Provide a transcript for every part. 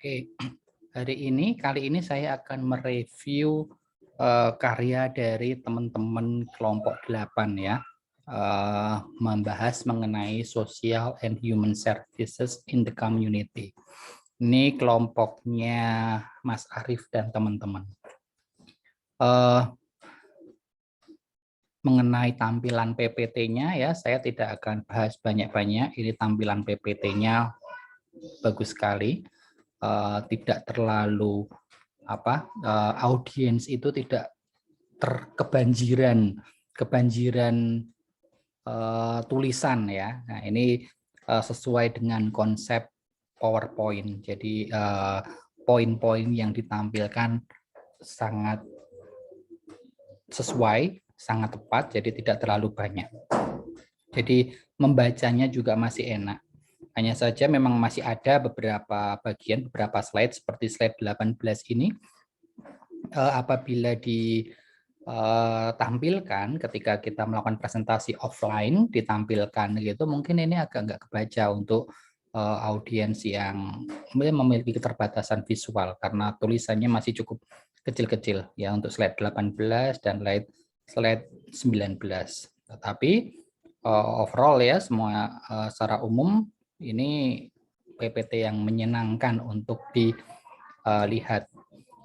Oke, kali ini saya akan mereview karya dari teman-teman kelompok 8 ya. Membahas mengenai social and human services in the community. Ini kelompoknya Mas Arief dan teman-teman. Mengenai tampilan PPT-nya ya, saya tidak akan bahas banyak-banyak. Ini tampilan PPT-nya bagus sekali. Tidak terlalu audiens itu tidak kebanjiran tulisan ya. Nah, ini sesuai dengan konsep PowerPoint. Jadi poin-poin yang ditampilkan sangat sesuai, sangat tepat, jadi tidak terlalu banyak. Jadi membacanya juga masih enak. Hanya saja memang masih ada beberapa bagian, beberapa slide seperti slide 18 ini. Apabila ditampilkan ketika kita melakukan presentasi offline, ditampilkan gitu, mungkin ini agak nggak kebaca untuk audiens yang memiliki keterbatasan visual karena tulisannya masih cukup kecil-kecil ya untuk slide 18 dan slide 19. Tetapi overall ya semua secara umum ini PPT yang menyenangkan untuk dilihat.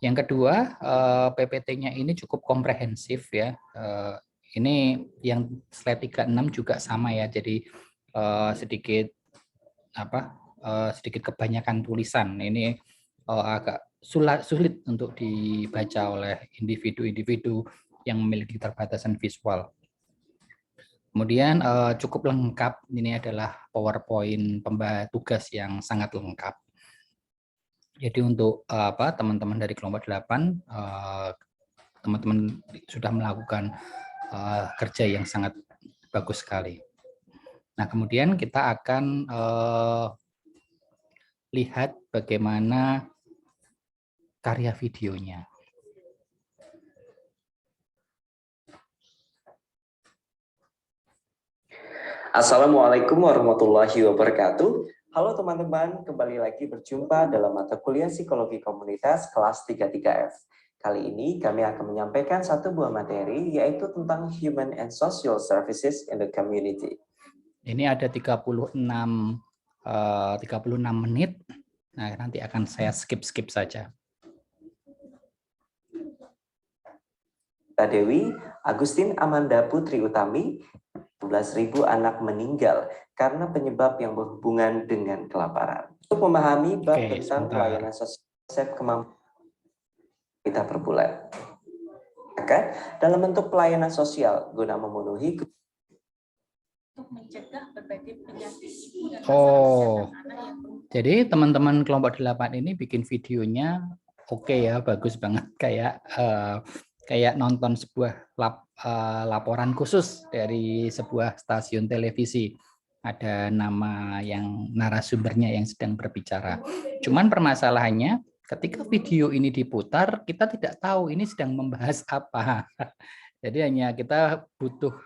Yang kedua, PPT-nya ini cukup komprehensif ya. Ini yang slide 36 juga sama ya. Jadi sedikit kebanyakan tulisan. Ini agak sulit untuk dibaca oleh individu-individu yang memiliki keterbatasan visual. Kemudian cukup lengkap, ini adalah PowerPoint pembahasan tugas yang sangat lengkap. Jadi untuk teman-teman dari kelompok 8, teman-teman sudah melakukan kerja yang sangat bagus sekali. Nah, kemudian kita akan lihat bagaimana karya videonya. Assalamualaikum warahmatullahi wabarakatuh. Halo teman-teman, kembali lagi berjumpa dalam mata kuliah Psikologi Komunitas kelas 33F. Kali ini kami akan menyampaikan satu buah materi yaitu tentang Human and Social Services in the Community. Ini ada 36 menit. Nah, nanti akan saya skip saja. Mbak Dewi, Agustin Amanda Putri Utami, 11.000 anak meninggal karena penyebab yang berhubungan dengan kelaparan. Untuk memahami bab tentang pelayanan sosial kemampuan kita per bulan. Maka dalam bentuk pelayanan sosial guna memenuhi untuk mencegah berbagai penyakit ibu dan jadi teman-teman kelompok 8 ini bikin videonya oke ya, bagus banget kayak nonton sebuah laporan khusus dari sebuah stasiun televisi. Ada nama yang narasumbernya yang sedang berbicara. Cuman permasalahannya ketika video ini diputar, kita tidak tahu ini sedang membahas apa. Jadi hanya kita butuh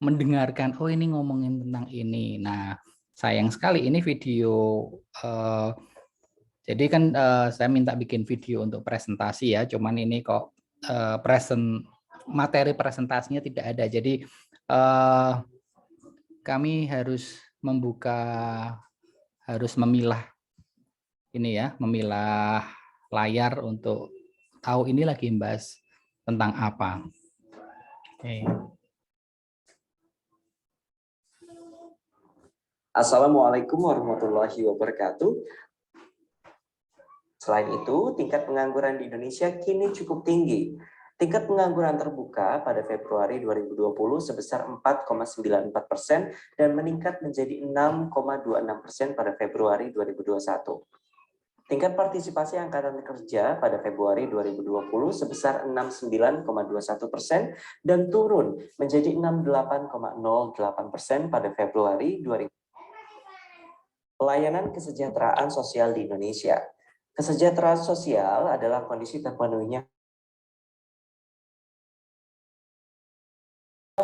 mendengarkan, oh ini ngomongin tentang ini. Nah, sayang sekali ini video, jadi kan saya minta bikin video untuk presentasi ya, cuman ini kok materi presentasinya tidak ada. Jadi kami harus memilah ini ya, memilah layar untuk tahu ini lagi membahas tentang apa. Oke. Assalamualaikum warahmatullahi wabarakatuh. Selain itu, tingkat pengangguran di Indonesia kini cukup tinggi. Tingkat pengangguran terbuka pada Februari 2020 sebesar 4,94% dan meningkat menjadi 6,26% pada Februari 2021. Tingkat partisipasi angkatan kerja pada Februari 2020 sebesar 69,21% dan turun menjadi 68,08% pada Februari 2020. Pelayanan kesejahteraan sosial di Indonesia. Kesejahteraan sosial adalah kondisi terpenuhinya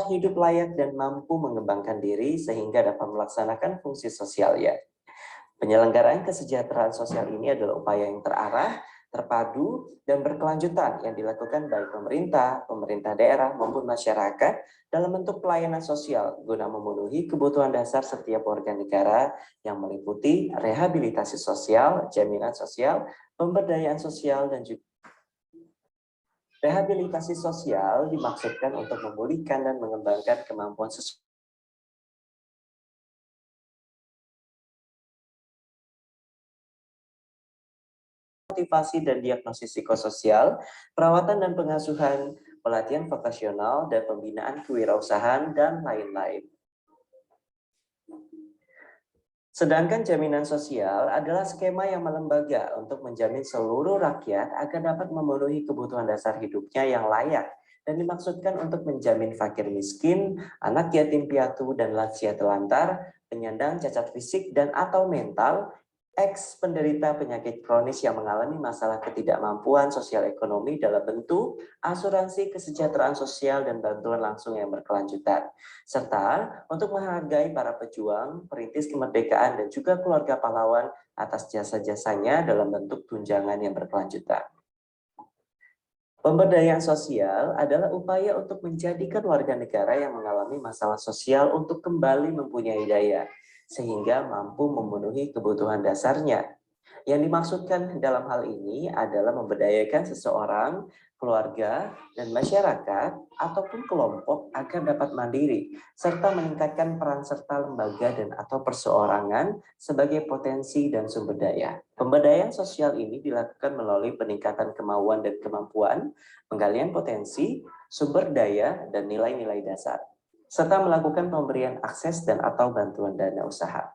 hidup layak dan mampu mengembangkan diri sehingga dapat melaksanakan fungsi sosialnya. Penyelenggaraan kesejahteraan sosial ini adalah upaya yang terarah, terpadu, dan berkelanjutan yang dilakukan baik pemerintah, pemerintah daerah, maupun masyarakat dalam bentuk pelayanan sosial guna memenuhi kebutuhan dasar setiap warga negara yang meliputi rehabilitasi sosial, jaminan sosial, pemberdayaan sosial, dan juga rehabilitasi sosial dimaksudkan untuk memulihkan dan mengembangkan kemampuan seseorang motivasi dan diagnosis psikososial, perawatan dan pengasuhan, pelatihan vokasional, dan pembinaan kewirausahaan, dan lain-lain. Sedangkan jaminan sosial adalah skema yang melembaga untuk menjamin seluruh rakyat agar dapat memenuhi kebutuhan dasar hidupnya yang layak dan dimaksudkan untuk menjamin fakir miskin, anak yatim piatu, dan lansia telantar, penyandang cacat fisik dan atau mental, ex penderita penyakit kronis yang mengalami masalah ketidakmampuan sosial ekonomi dalam bentuk asuransi kesejahteraan sosial dan bantuan langsung yang berkelanjutan, serta untuk menghargai para pejuang, perintis kemerdekaan, dan juga keluarga pahlawan atas jasa-jasanya dalam bentuk tunjangan yang berkelanjutan. Pemberdayaan sosial adalah upaya untuk menjadikan warga negara yang mengalami masalah sosial untuk kembali mempunyai daya, sehingga mampu memenuhi kebutuhan dasarnya. Yang dimaksudkan dalam hal ini adalah memberdayakan seseorang, keluarga, dan masyarakat ataupun kelompok agar dapat mandiri, serta meningkatkan peran serta lembaga dan atau perseorangan sebagai potensi dan sumber daya. Pemberdayaan sosial ini dilakukan melalui peningkatan kemauan dan kemampuan, penggalian potensi, sumber daya, dan nilai-nilai dasar, serta melakukan pemberian akses dan atau bantuan dana usaha.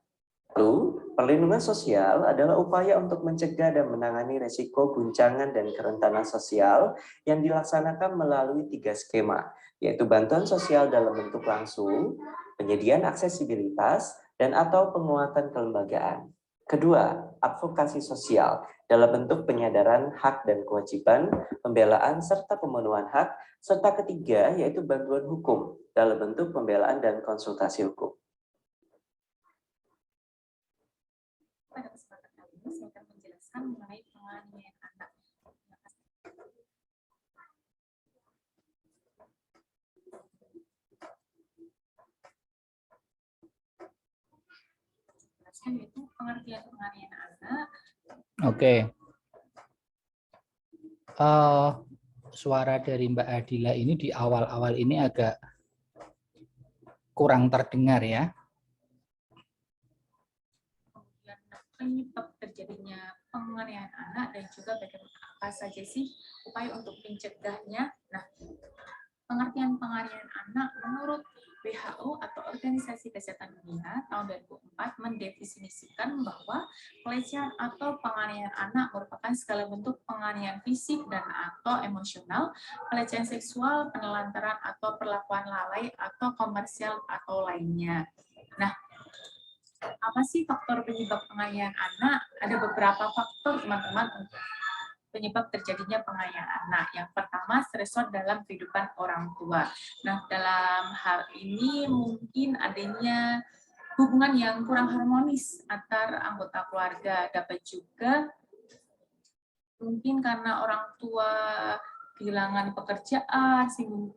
Lalu, perlindungan sosial adalah upaya untuk mencegah dan menangani risiko guncangan dan kerentanan sosial yang dilaksanakan melalui 3 skema, yaitu bantuan sosial dalam bentuk langsung, penyediaan aksesibilitas, dan atau penguatan kelembagaan. Kedua, advokasi sosial dalam bentuk penyadaran hak dan kewajiban, pembelaan serta pemenuhan hak, serta ketiga yaitu bantuan hukum dalam bentuk pembelaan dan konsultasi hukum. Pada kesempatan kali ini saya akan menjelaskan mengenai penganiayaan anak. Jelaskan itu pengertian penganiayaan anak. Oke. Suara dari Mbak Adila ini di awal-awal ini agak kurang terdengar ya. Kemudian penyebab terjadinya penganiayaan anak dan juga bagaimana apa saja sih upaya untuk mencegahnya. Nah, pengertian penganiayaan anak menurut WHO atau Organisasi Kesehatan Dunia tahun 2004 mendefinisikan bahwa pelecehan atau penganiayaan anak merupakan segala bentuk penganiayaan fisik dan atau emosional, pelecehan seksual, penelantaran atau perlakuan lalai atau komersial atau lainnya. Nah, apa sih faktor penyebab penganiayaan anak? Ada beberapa faktor, teman-teman, penyebab terjadinya penganiayaan anak. Yang pertama, stresor dalam kehidupan orang tua. Nah, dalam hal ini mungkin adanya hubungan yang kurang harmonis antar anggota keluarga. Dapat juga mungkin karena orang tua kehilangan pekerjaan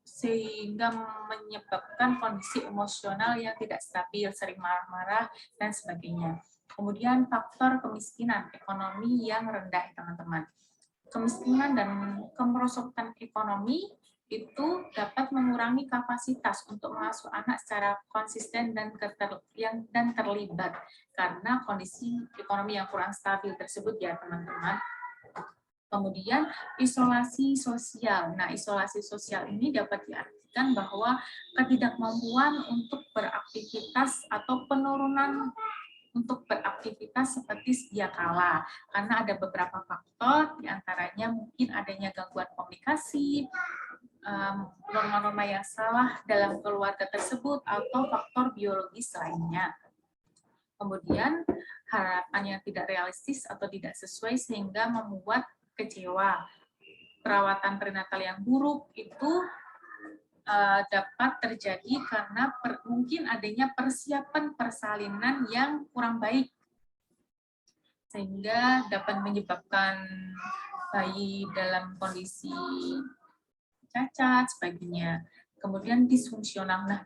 sehingga menyebabkan kondisi emosional yang tidak stabil, sering marah-marah dan sebagainya. Kemudian faktor kemiskinan ekonomi yang rendah, teman-teman. Kemiskinan dan kemerosotan ekonomi itu dapat mengurangi kapasitas untuk mengasuh anak secara konsisten dan terlibat karena kondisi ekonomi yang kurang stabil tersebut ya, teman-teman. Kemudian isolasi sosial. Nah, isolasi sosial ini dapat diartikan bahwa ketidakmampuan untuk beraktivitas atau penurunan untuk beraktivitas seperti sedia kala. Karena ada beberapa faktor, diantaranya mungkin adanya gangguan komunikasi, norma-norma yang salah dalam keluarga tersebut, atau faktor biologis lainnya. Kemudian harapan yang tidak realistis atau tidak sesuai sehingga membuat kecewa. Perawatan prenatal yang buruk itu dapat terjadi karena mungkin adanya persiapan persalinan yang kurang baik. sehingga dapat menyebabkan bayi dalam kondisi cacat, sebagainya. Kemudian disfungsional. Nah,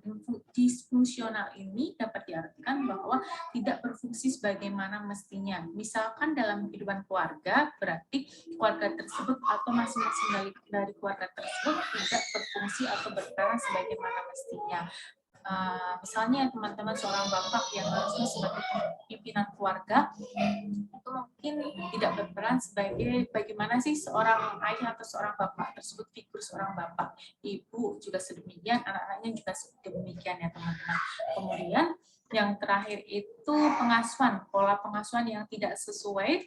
disfungsional ini dapat diartikan bahwa tidak berfungsi sebagaimana mestinya. Misalkan dalam kehidupan keluarga, berarti keluarga tersebut atau masing-masing dari keluarga tersebut tidak berfungsi atau berperan sebagaimana mestinya. Misalnya teman-teman seorang bapak yang harusnya sebagai pimpinan keluarga itu mungkin tidak berperan sebagai bagaimana sih seorang ayah atau seorang bapak tersebut, figur seorang bapak, ibu juga sedemikian, anak-anaknya juga sedemikian ya teman-teman. Kemudian yang terakhir itu pengasuhan, pola pengasuhan yang tidak sesuai.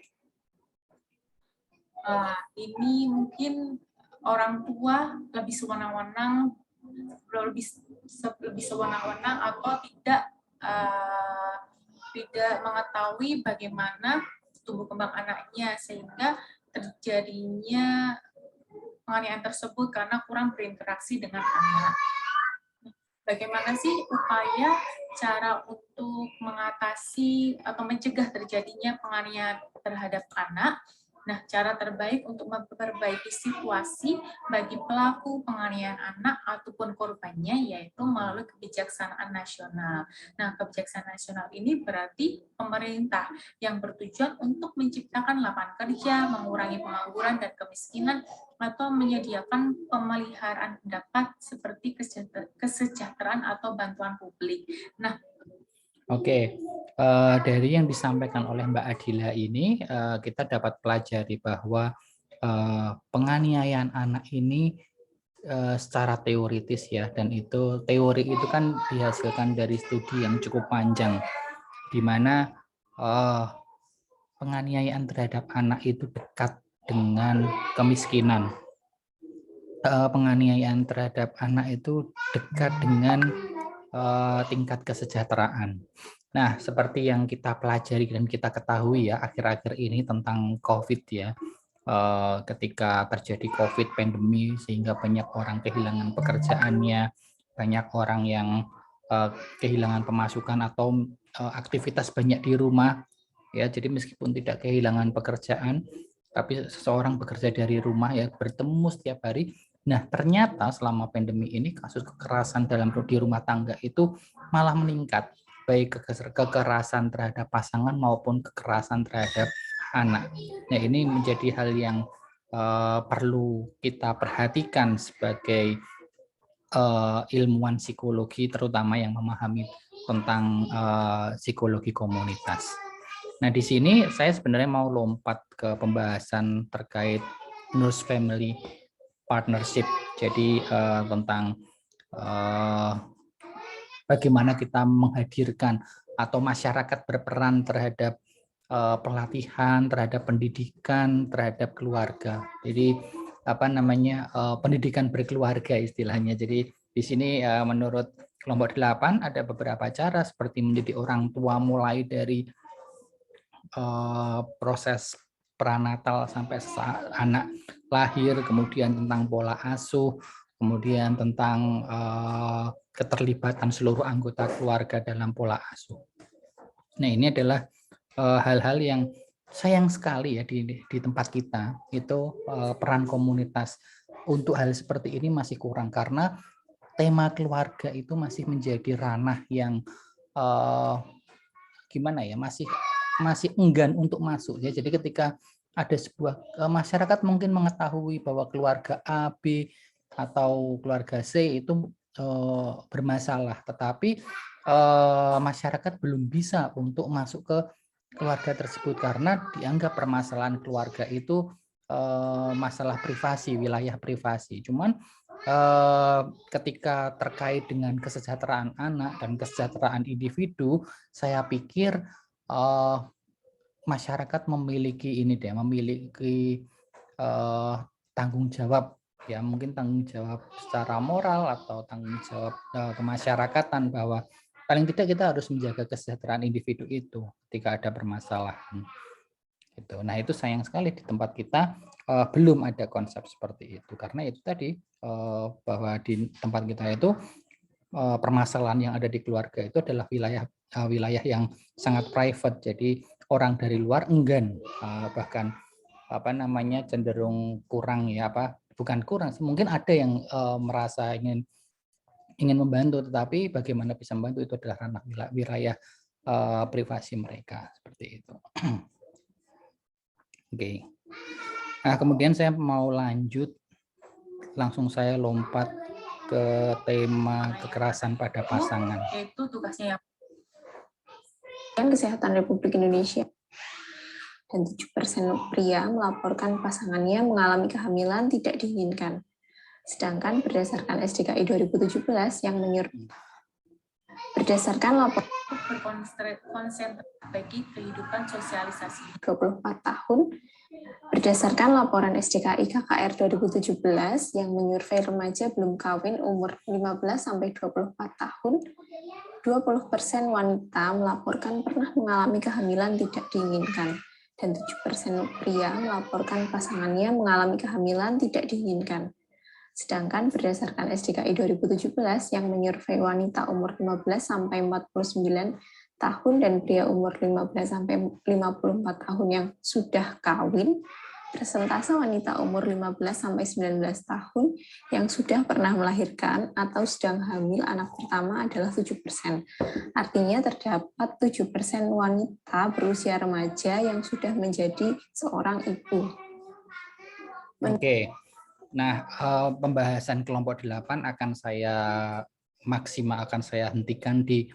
Ini mungkin orang tua lebih sewenang-wenang, lebih sewenang-wenang atau tidak mengetahui bagaimana tumbuh kembang anaknya, sehingga terjadinya penganiayaan tersebut karena kurang berinteraksi dengan anak. Bagaimana sih upaya cara untuk mengatasi atau mencegah terjadinya penganiayaan terhadap anak? Nah, cara terbaik untuk memperbaiki situasi bagi pelaku penganiayaan anak ataupun korbannya yaitu melalui kebijaksanaan nasional. Nah, kebijaksanaan nasional ini berarti pemerintah yang bertujuan untuk menciptakan lapangan kerja, mengurangi pengangguran dan kemiskinan, atau menyediakan pemeliharaan pendapat seperti kesejahteraan atau bantuan publik. Nah, Oke, dari yang disampaikan oleh Mbak Adila ini, kita dapat pelajari bahwa penganiayaan anak ini secara teoritis ya, dan itu teori itu kan dihasilkan dari studi yang cukup panjang, di mana penganiayaan terhadap anak itu dekat dengan kemiskinan. Penganiayaan terhadap anak itu dekat dengan tingkat kesejahteraan. Nah, seperti yang kita pelajari dan kita ketahui ya akhir-akhir ini tentang COVID ya, ketika terjadi COVID pandemi sehingga banyak orang kehilangan pekerjaannya, banyak orang yang kehilangan pemasukan atau aktivitas banyak di rumah ya. Jadi meskipun tidak kehilangan pekerjaan, tapi seseorang bekerja dari rumah ya, bertemu setiap hari. Nah, ternyata selama pandemi ini kasus kekerasan dalam di rumah tangga itu malah meningkat, baik kekerasan terhadap pasangan maupun kekerasan terhadap anak. Nah, ini menjadi hal yang perlu kita perhatikan sebagai ilmuwan psikologi, terutama yang memahami tentang psikologi komunitas. Nah, di sini saya sebenarnya mau lompat ke pembahasan terkait nurse family partnership. Jadi tentang bagaimana kita menghadirkan atau masyarakat berperan terhadap pelatihan, terhadap pendidikan, terhadap keluarga. Jadi pendidikan berkeluarga istilahnya. Jadi di sini menurut kelompok 8 ada beberapa cara seperti menjadi orang tua mulai dari proses pranatal sampai saat anak lahir, kemudian tentang pola asuh, kemudian tentang keterlibatan seluruh anggota keluarga dalam pola asuh. Nah, ini adalah hal-hal yang sayang sekali ya di tempat kita itu peran komunitas untuk hal seperti ini masih kurang, karena tema keluarga itu masih menjadi ranah yang gimana ya, masih enggan untuk masuk ya. Jadi ketika ada sebuah masyarakat mungkin mengetahui bahwa keluarga A, B atau keluarga C itu bermasalah, tetapi masyarakat belum bisa untuk masuk ke keluarga tersebut karena dianggap permasalahan keluarga itu masalah privasi, wilayah privasi. Cuman ketika terkait dengan kesejahteraan anak dan kesejahteraan individu, saya pikir masyarakat memiliki tanggung jawab ya, mungkin tanggung jawab secara moral atau tanggung jawab kemasyarakatan, bahwa paling tidak kita harus menjaga kesejahteraan individu itu ketika ada permasalahan. Gitu. Nah, itu sayang sekali di tempat kita belum ada konsep seperti itu, karena itu tadi bahwa di tempat kita itu permasalahan yang ada di keluarga itu adalah wilayah yang sangat private. Jadi orang dari luar enggan, bahkan cenderung kurang ya, bukan kurang, mungkin ada yang merasa ingin membantu, tetapi bagaimana bisa membantu itu adalah ranah wilayah privasi mereka, seperti itu. Oke. Nah, kemudian saya mau lanjut, langsung saya lompat ke tema kekerasan pada pasangan. Itu tugasnya yang Kesehatan Republik Indonesia. Dan 7% pria melaporkan pasangannya mengalami kehamilan tidak diinginkan. Sedangkan berdasarkan SDKI 2017 yang berdasarkan laporan berkonsentrasi bagi kehidupan sosialisasi 24 tahun, berdasarkan laporan SDKI KKR 2017 yang menyurvei remaja belum kawin umur 15-24 tahun, 20% wanita melaporkan pernah mengalami kehamilan tidak diinginkan, dan 7% pria melaporkan pasangannya mengalami kehamilan tidak diinginkan. Sedangkan berdasarkan SDKI 2017 yang menyurvei wanita umur 15-49 tahun dan pria umur 15-54 tahun yang sudah kawin, persentase wanita umur 15-19 tahun yang sudah pernah melahirkan atau sedang hamil anak pertama adalah 7%. Artinya terdapat 7% wanita berusia remaja yang sudah menjadi seorang ibu. Oke. Nah, pembahasan kelompok 8 akan saya hentikan di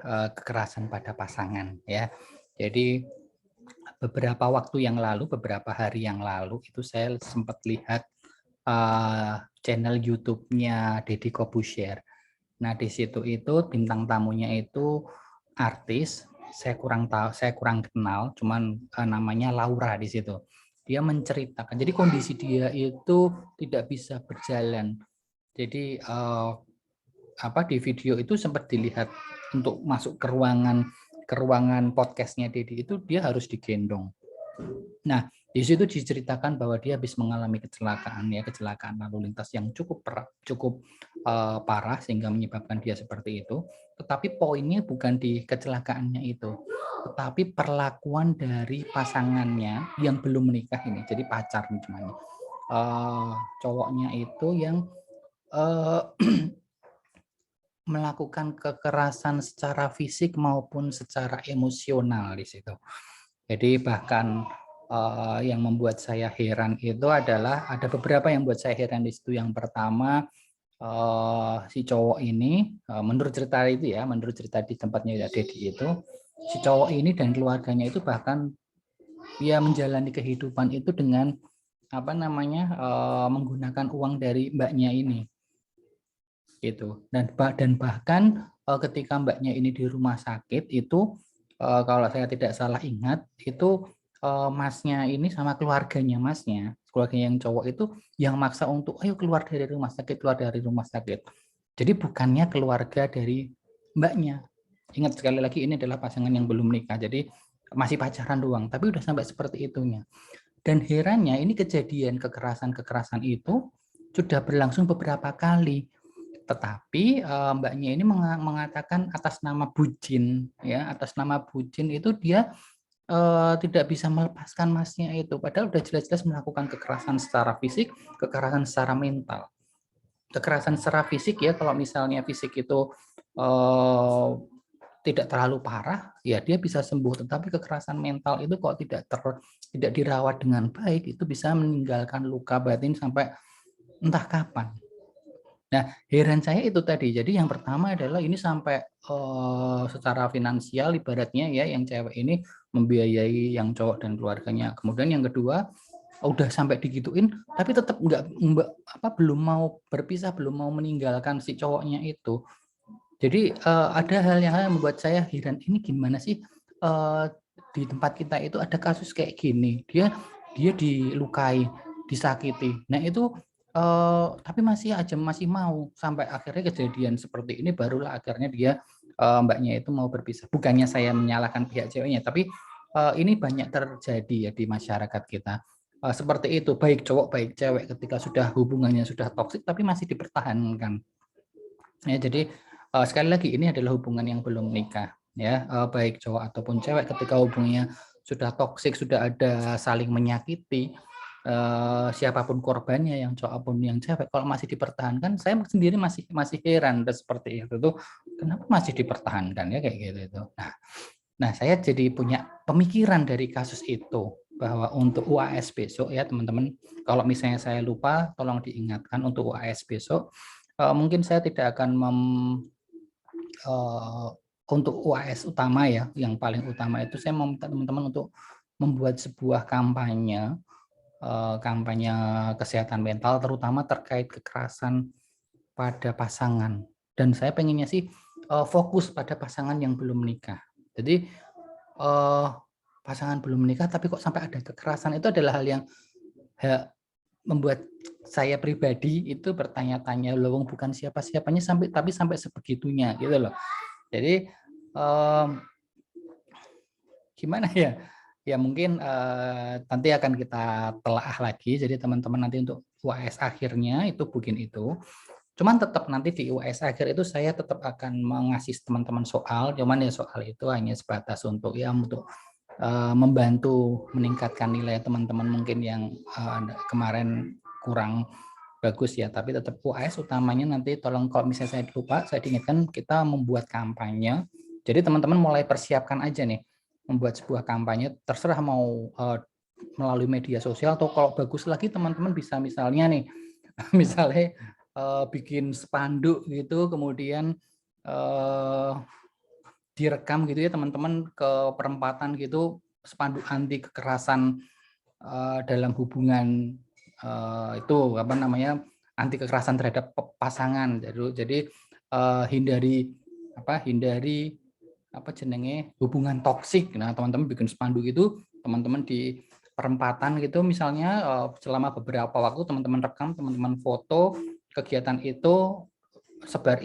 kekerasan pada pasangan ya. Jadi beberapa hari yang lalu itu saya sempat lihat channel YouTube-nya Deddy Corbuzier. Nah, di situ itu bintang tamunya itu artis, saya kurang kenal, cuman namanya Laura di situ. Dia menceritakan, jadi kondisi dia itu tidak bisa berjalan. Jadi di video itu sempat dilihat untuk masuk ke ruangan podcastnya Deddy itu dia harus digendong. Nah, di situ diceritakan bahwa dia habis mengalami kecelakaan lalu lintas yang cukup parah sehingga menyebabkan dia seperti itu. Tetapi poinnya bukan di kecelakaannya itu, tetapi perlakuan dari pasangannya yang belum menikah ini, jadi pacar namanya. Cowoknya itu yang melakukan kekerasan secara fisik maupun secara emosional di situ. Jadi bahkan yang membuat saya heran itu adalah ada beberapa yang membuat saya heran di situ. Yang pertama, si cowok ini menurut cerita di tempatnya Deddy itu, si cowok ini dan keluarganya itu bahkan dia menjalani kehidupan itu dengan menggunakan uang dari mbaknya ini gitu. Dan bahkan ketika mbaknya ini di rumah sakit itu kalau saya tidak salah ingat itu masnya ini sama keluarganya yang cowok itu yang maksa untuk ayo keluar dari rumah sakit. Jadi bukannya keluarga dari mbaknya. Ingat sekali lagi ini adalah pasangan yang belum menikah, jadi masih pacaran doang, tapi udah sampai seperti itunya. Dan herannya ini kejadian kekerasan itu sudah berlangsung beberapa kali. Tetapi mbaknya ini mengatakan atas nama bucin itu dia tidak bisa melepaskan masnya itu, padahal udah jelas-jelas melakukan kekerasan secara fisik, kekerasan secara mental. Kekerasan secara fisik ya, kalau misalnya fisik itu tidak terlalu parah ya dia bisa sembuh, tetapi kekerasan mental itu kok tidak dirawat dengan baik itu bisa meninggalkan luka batin sampai entah kapan. Nah, heran saya itu tadi. Jadi yang pertama adalah ini sampai secara finansial ibaratnya ya, yang cewek ini membiayai yang cowok dan keluarganya. Kemudian yang kedua, udah sampai digituin, tapi tetap belum mau berpisah, belum mau meninggalkan si cowoknya itu. Jadi ada hal yang membuat saya heran. Ini gimana sih di tempat kita itu ada kasus kayak gini. Dia dilukai, disakiti. Nah itu tapi masih mau, sampai akhirnya kejadian seperti ini barulah akhirnya dia mbaknya itu mau berpisah. Bukannya saya menyalahkan pihak ceweknya, tapi ini banyak terjadi ya di masyarakat kita seperti itu, baik cowok baik cewek ketika sudah hubungannya sudah toksik tapi masih dipertahankan ya. Jadi sekali lagi ini adalah hubungan yang belum menikah ya, baik cowok ataupun cewek ketika hubungannya sudah toksik, sudah ada saling menyakiti, siapapun korbannya, yang cowok pun yang cewek, kalau masih dipertahankan, saya sendiri masih heran dan seperti itu tuh, kenapa masih dipertahankan ya kayak gitu itu. Nah, saya jadi punya pemikiran dari kasus itu, bahwa untuk UAS besok ya teman-teman, kalau misalnya saya lupa, tolong diingatkan untuk UAS besok. Mungkin saya tidak akan untuk UAS utama ya, yang paling utama itu saya meminta teman-teman untuk membuat sebuah kampanye kesehatan mental, terutama terkait kekerasan pada pasangan. Dan saya pengennya sih fokus pada pasangan yang belum menikah. Jadi pasangan belum menikah tapi kok sampai ada kekerasan, itu adalah hal yang membuat saya pribadi itu bertanya-tanya, loh bukan siapa-siapanya sampai sebegitunya gitu loh. Jadi gimana ya? Ya mungkin nanti akan kita telaah lagi. Jadi teman-teman nanti untuk UAS akhirnya itu bikin itu. Cuman tetap nanti di UAS akhir itu saya tetap akan mengasih teman-teman soal. Cuman ya soal itu hanya sebatas untuk membantu meningkatkan nilai teman-teman mungkin yang kemarin kurang bagus ya, tapi tetap UAS utamanya nanti tolong kalau misalnya saya lupa, saya diingatkan kita membuat kampanye. Jadi teman-teman mulai persiapkan aja nih, membuat sebuah kampanye, terserah mau melalui media sosial atau kalau bagus lagi teman-teman bisa misalnya nih, misalnya bikin spanduk gitu, kemudian direkam gitu ya teman-teman ke perempatan gitu, spanduk anti kekerasan dalam hubungan itu apa namanya, anti kekerasan terhadap pasangan. Jadi hindari apa jenenge hubungan toksik. Nah teman-teman bikin spanduk itu, teman-teman di perempatan gitu misalnya, selama beberapa waktu teman-teman rekam, teman-teman foto kegiatan itu, sebar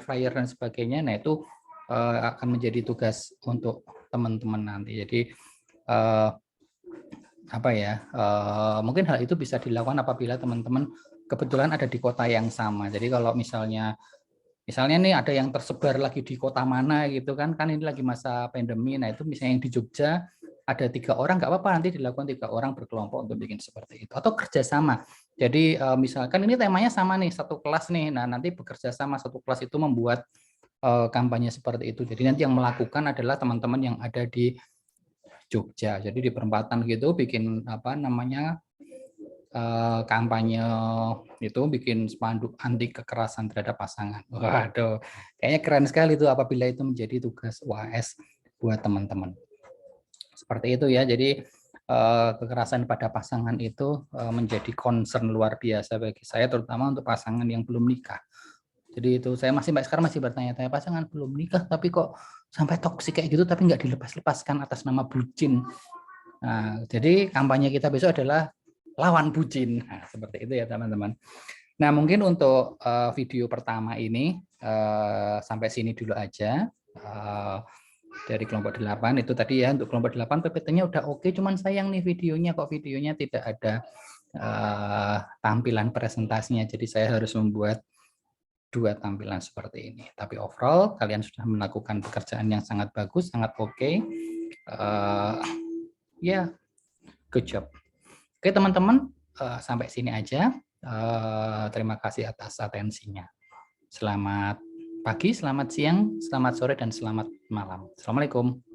flyer dan sebagainya. Nah itu akan menjadi tugas untuk teman-teman nanti. Jadi mungkin hal itu bisa dilakukan apabila teman-teman kebetulan ada di kota yang sama. Jadi kalau misalnya nih ada yang tersebar lagi di kota mana gitu kan ini lagi masa pandemi. Nah itu misalnya yang di Jogja ada 3 orang, nggak apa-apa, nanti dilakukan 3 orang berkelompok untuk bikin seperti itu, atau kerjasama. Jadi misalkan ini temanya sama nih, satu kelas nih, nah nanti bekerja sama satu kelas itu membuat kampanye seperti itu. Jadi nanti yang melakukan adalah teman-teman yang ada di Jogja. Jadi di perempatan gitu bikin kampanye itu, bikin spanduk anti kekerasan terhadap pasangan. Waduh, kayaknya keren sekali itu apabila itu menjadi tugas UAS buat teman-teman. Seperti itu ya. Jadi kekerasan pada pasangan itu menjadi concern luar biasa bagi saya, terutama untuk pasangan yang belum nikah. Jadi itu saya sampai sekarang masih bertanya-tanya, pasangan belum nikah tapi kok sampai toksik kayak gitu, tapi nggak dilepas-lepaskan atas nama bucin. Nah, jadi kampanye kita besok adalah lawan bucin. Nah, seperti itu ya teman-teman. Nah mungkin untuk video pertama ini sampai sini dulu aja. Dari kelompok 8 itu tadi ya, untuk kelompok 8 PPT-nya udah oke, cuman sayang nih videonya tidak ada tampilan presentasinya, jadi saya harus membuat 2 tampilan seperti ini. Tapi overall kalian sudah melakukan pekerjaan yang sangat bagus, sangat oke. Ya, good job. Oke teman-teman, sampai sini aja. Terima kasih atas atensinya. Selamat pagi, selamat siang, selamat sore, dan selamat malam. Assalamualaikum.